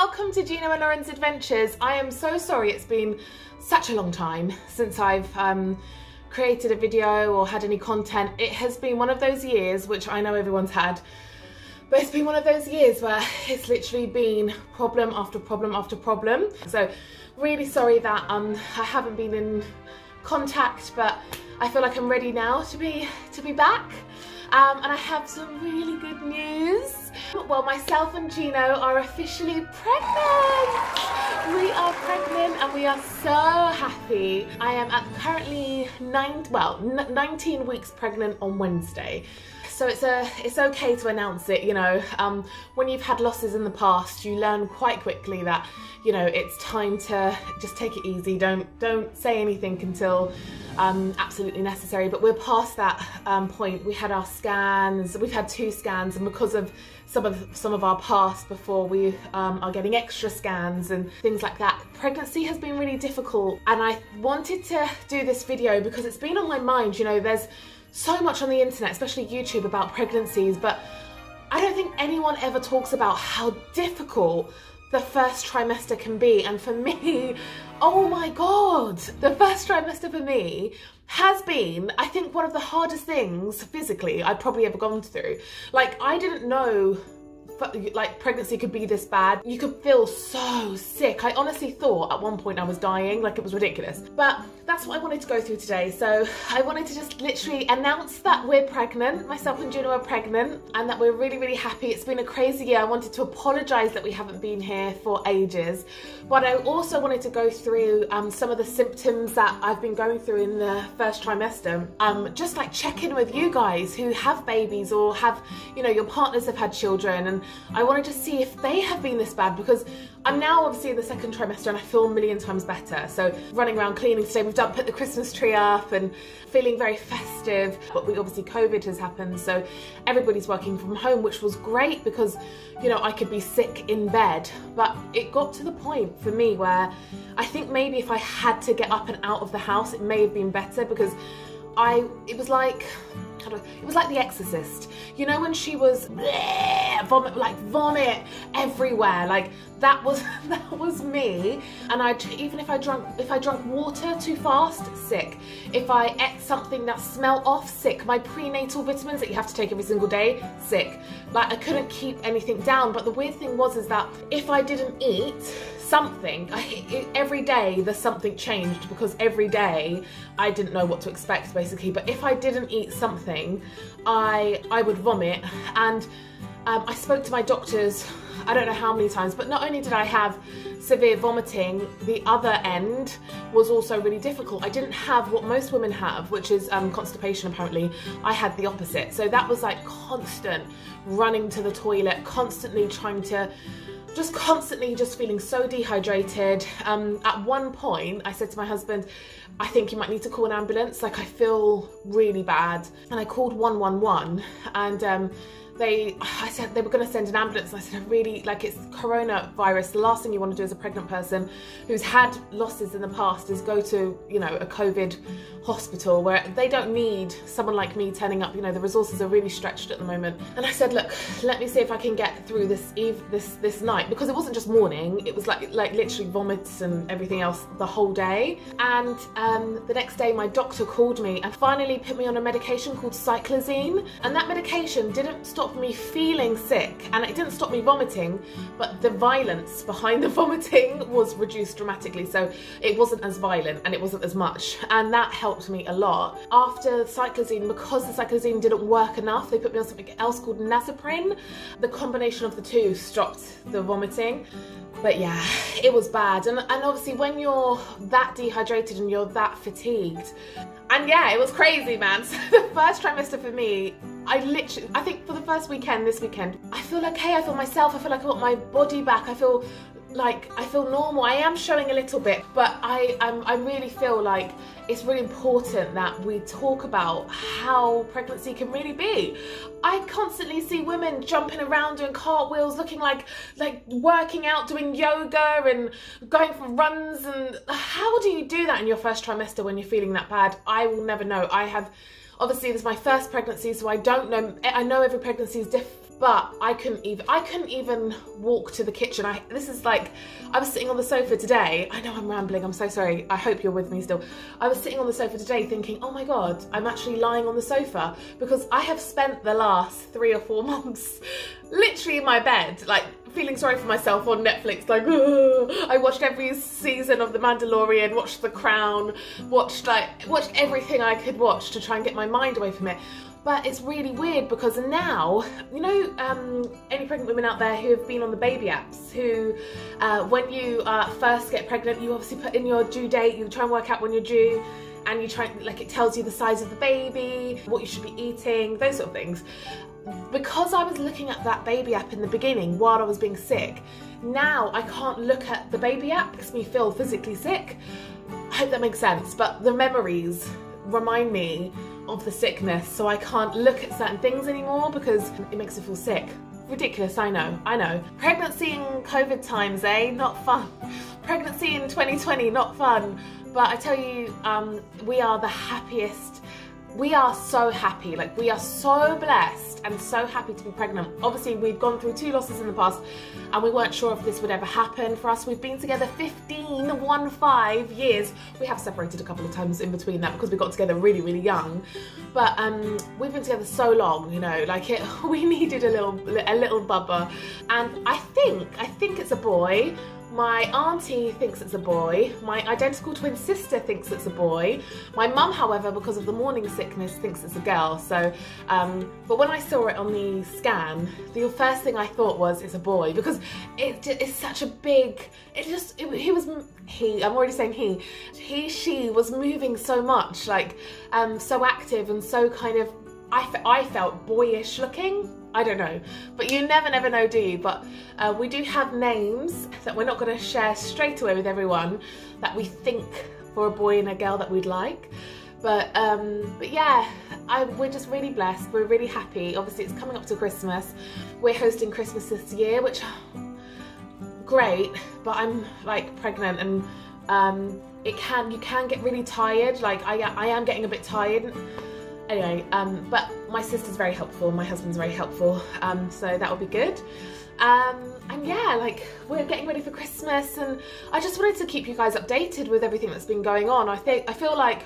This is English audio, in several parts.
welcome to Gina and Lauren's Adventures. I am so sorry it's been such a long time since I've created a video or had any content. It has been one of those years, which I know everyone's had, but it's been one of those years where it's literally been problem after problem after problem. So really sorry that I haven't been in contact, but I feel like I'm ready now to be back. And I have some really good news. Well, myself and Gino are officially pregnant. We are pregnant and we are so happy. I am currently 19 weeks pregnant on Wednesday. So it's okay to announce it, you know. When you've had losses in the past, you learn quite quickly that, you know, it's time to just take it easy. Don't say anything until absolutely necessary. But we're past that point. We had our scans. We've had 2 scans, and because of some of our past before, we are getting extra scans and things like that. Pregnancy has been really difficult, and I wanted to do this video because it's been on my mind. You know, there's so much on the internet, especially YouTube, about pregnancies, but I don't think anyone ever talks about how difficult the first trimester can be. And for me, oh my God, the first trimester for me has been, I think, one of the hardest things physically I've probably ever gone through. Like, I didn't know like pregnancy could be this bad. You could feel so sick. I honestly thought at one point I was dying, like it was ridiculous. But that's what I wanted to go through today. So I wanted to just literally announce that we're pregnant. Myself and Juno are pregnant, and that we're really, really happy. It's been a crazy year. I wanted to apologise that we haven't been here for ages. But I also wanted to go through some of the symptoms that I've been going through in the first trimester. Just like check in with you guys who have babies or have, you know, your partners have had children, and I wanted to see if they have been this bad, because I'm now obviously in the second trimester and I feel a million times better. So running around cleaning today, we've put the Christmas tree up and feeling very festive. But obviously COVID has happened, so everybody's working from home, which was great because, you know, I could be sick in bed. But it got to the point for me where I think maybe if I had to get up and out of the house, it may have been better, because it was like The Exorcist. You know, when she was vomit everywhere, like that was me. And even if I drank water too fast, sick. If I ate something that smelled off, sick. My prenatal vitamins that you have to take every single day, sick. Like, I couldn't keep anything down. But the weird thing is that if I didn't eat something, every day there's something changed, because every day I didn't know what to expect basically. But if I didn't eat something, I would vomit. And I spoke to my doctors, I don't know how many times, but not only did I have severe vomiting, the other end was also really difficult. I didn't have what most women have, which is constipation apparently. I had the opposite. So that was like constant running to the toilet, constantly feeling so dehydrated. At one point I said to my husband, I think you might need to call an ambulance, like I feel really bad. And I called 111, and I said they were going to send an ambulance, and I said, I really, like, it's coronavirus. The last thing you want to do as a pregnant person who's had losses in the past is go to, you know, a COVID hospital where they don't need someone like me turning up. You know, the resources are really stretched at the moment. And I said, look, let me see if I can get through this night, because it wasn't just morning, it was like literally vomits and everything else the whole day. And the next day my doctor called me and finally put me on a medication called cyclizine, and that medication didn't stop me feeling sick and it didn't stop me vomiting, but the violence behind the vomiting was reduced dramatically. So it wasn't as violent and it wasn't as much, and that helped me a lot. After cyclizine, because the cyclizine didn't work enough, they put me on something else called Nazaprin. The combination of the two stopped the vomiting. But yeah, it was bad. And obviously when you're that dehydrated and you're that fatigued, and yeah, it was crazy, man. So the first trimester for me, I think for the first weekend, this weekend, I feel okay, I feel myself, I feel like I got my body back, I feel normal. I am showing a little bit, but I really feel like it's really important that we talk about how pregnancy can really be. I constantly see women jumping around doing cartwheels, looking like working out, doing yoga and going for runs, and how do you do that in your first trimester when you're feeling that bad? I will never know. Obviously this is my first pregnancy, so I don't know. I know every pregnancy is different, but I couldn't even walk to the kitchen. I was sitting on the sofa today. I know I'm rambling, I'm so sorry. I hope you're with me still. I was sitting on the sofa today thinking, oh my God, I'm actually lying on the sofa, because I have spent the last 3 or 4 months literally in my bed, like feeling sorry for myself on Netflix, like, ugh. I watched every season of The Mandalorian, watched The Crown, watched everything I could watch to try and get my mind away from it. But it's really weird because now, you know, any pregnant women out there who have been on the baby apps, who when you first get pregnant, you obviously put in your due date, you try and work out when you're due, and you try, like, it tells you the size of the baby, what you should be eating, those sort of things. Because I was looking at that baby app in the beginning while I was being sick, now I can't look at the baby app. It makes me feel physically sick. I hope that makes sense, but the memories remind me of the sickness, so I can't look at certain things anymore because it makes me feel sick. Ridiculous, I know. Pregnancy in COVID times, not fun. Pregnancy in 2020, not fun. But I tell you, we are the happiest. We are so happy, like we are so blessed and so happy to be pregnant. Obviously we've gone through 2 losses in the past and we weren't sure if this would ever happen for us. We've been together 15 years. We have separated a couple of times in between that because we got together really, really young. But we've been together so long, you know, like we needed a little bubba. And I think it's a boy. My auntie thinks it's a boy. My identical twin sister thinks it's a boy. My mum, however, because of the morning sickness, thinks it's a girl. So, but when I saw it on the scan, the first thing I thought was it's a boy, because it's such a big, she was moving so much, like, so active and so kind of, I felt boyish looking. I don't know, but you never know, do you? But we do have names that we're not going to share straight away with everyone that we think for a boy and a girl that we'd like. But yeah, we're just really blessed. We're really happy. Obviously, it's coming up to Christmas. We're hosting Christmas this year, which great. But I'm like pregnant, and you can get really tired. Like I am getting a bit tired. Anyway, but my sister's very helpful, my husband's very helpful, so that will be good. And yeah, like, we're getting ready for Christmas, and I just wanted to keep you guys updated with everything that's been going on. I feel like,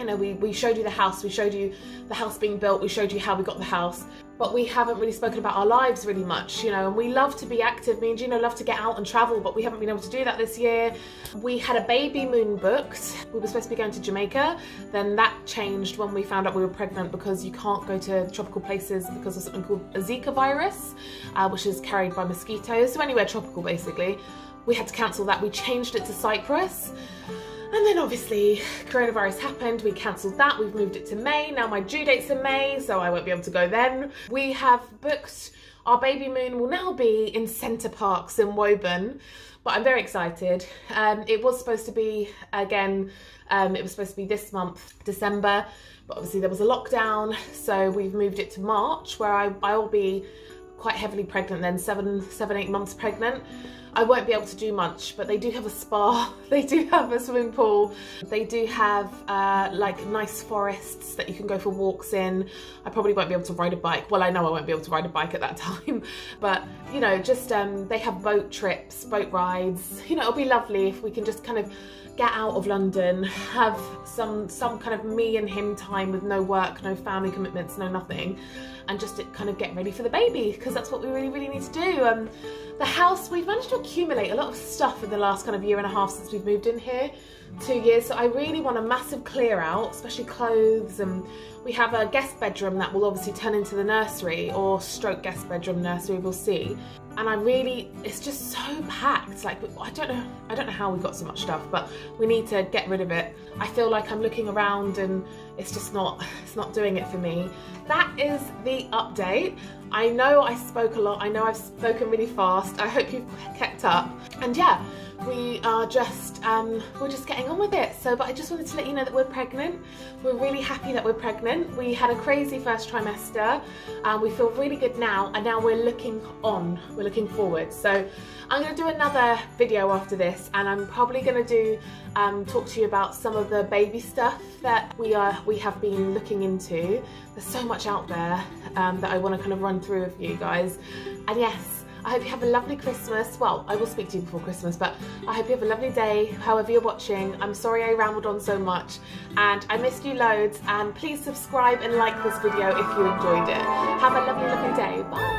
you know, we showed you the house, we showed you the house being built, we showed you how we got the house, but we haven't really spoken about our lives really much, you know, and we love to be active. Me and Gino love to get out and travel, but we haven't been able to do that this year. We had a baby moon booked. We were supposed to be going to Jamaica, then that changed when we found out we were pregnant, because you can't go to tropical places because of something called a Zika virus, which is carried by mosquitoes, so anywhere tropical basically. We had to cancel that. We changed it to Cyprus. And then obviously coronavirus happened, we cancelled that, we've moved it to May. Now my due date's in May, so I won't be able to go then. We have booked, our baby moon will now be in Center Parcs in Woburn, but I'm very excited. It was supposed to be, again, it was supposed to be this month, December, but obviously there was a lockdown, so we've moved it to March, where I will be quite heavily pregnant then, 7-8 months pregnant. I won't be able to do much, but they do have a spa, they do have a swimming pool, they do have like nice forests that you can go for walks in. I probably won't be able to ride a bike. Well, I know I won't be able to ride a bike at that time, but you know, just they have boat trips, boat rides. You know, it'll be lovely if we can just kind of get out of London, have some kind of me and him time with no work, no family commitments, no nothing, and just to kind of get ready for the baby, because that's what we really need to do. The house, we've managed to accumulate a lot of stuff in the last kind of 1.5 years since we've moved in here, 2 years, so I really want a massive clear out, especially clothes. And we have a guest bedroom that will obviously turn into the nursery, or stroke guest bedroom nursery, we'll see. And it's just so packed. Like, I don't know how we got so much stuff, but we need to get rid of it. I feel like I'm looking around and it's just not doing it for me. That is the update. I know I spoke a lot. I know I've spoken really fast. I hope you've kept up. And yeah, we are just, we're just getting on with it. So, but I just wanted to let you know that we're pregnant. We're really happy that we're pregnant. We had a crazy first trimester. We feel really good now, and now we're looking on, we're looking forward. So I'm gonna do another video after this, and I'm probably gonna do, talk to you about some of the baby stuff that we have been looking into. There's so much out there that I wanna kind of run through with you guys. And yes, I hope you have a lovely Christmas. Well, I will speak to you before Christmas, but I hope you have a lovely day, however you're watching. I'm sorry I rambled on so much, and I missed you loads, and please subscribe and like this video if you enjoyed it. Have a lovely, lovely day. Bye.